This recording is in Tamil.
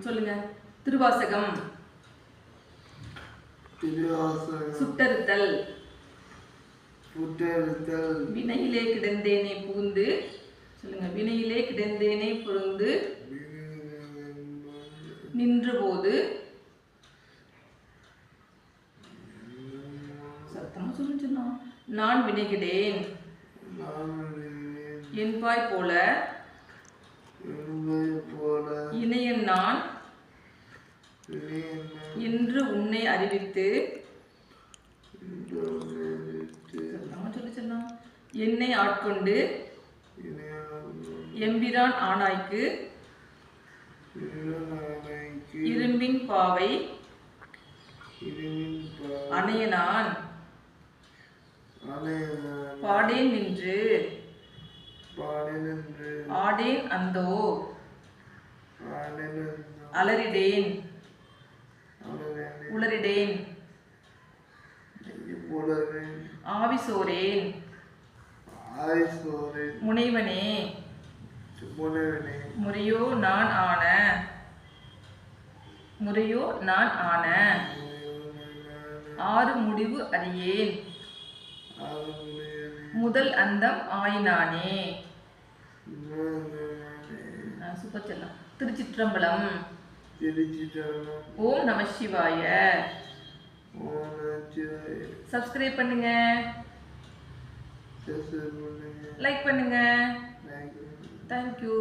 சொல்லுங்க. திருவாசகம். சுட்டறுத்தல். வினையிலே கிடந்தேனே புகுந்து. சொல்லுங்க. வினையிலே கிடந்தேனே புகுந்து நின்றபோது. சத்தமா சொல்லுங்க. நான் வினைகிடேன் என்பாய் போல இணையன் நான் என்று உன்னை அறிவித்து என்னை ஆட்கொண்டு எம்பிரான் ஆனாய்க்கு இரும்பின் பாவை அணையனான் பாடேன் நின்று ஆடேன் அந்தோ அலறிடேன் உளறிடேன் ஆவிசோரேன் முனைவனே முறையோ நான் ஆன ஆறு முடிவு அறியேன் முதல் அந்தம் ஆயினானே. சூப்பர் செல்லம். திருச்சிற்றம்பலம். ஓம் நம சிவாய. சப்ஸ்கிரைப் பண்ணுங்க, லைக் பண்ணுங்க. தேங்க்யூ.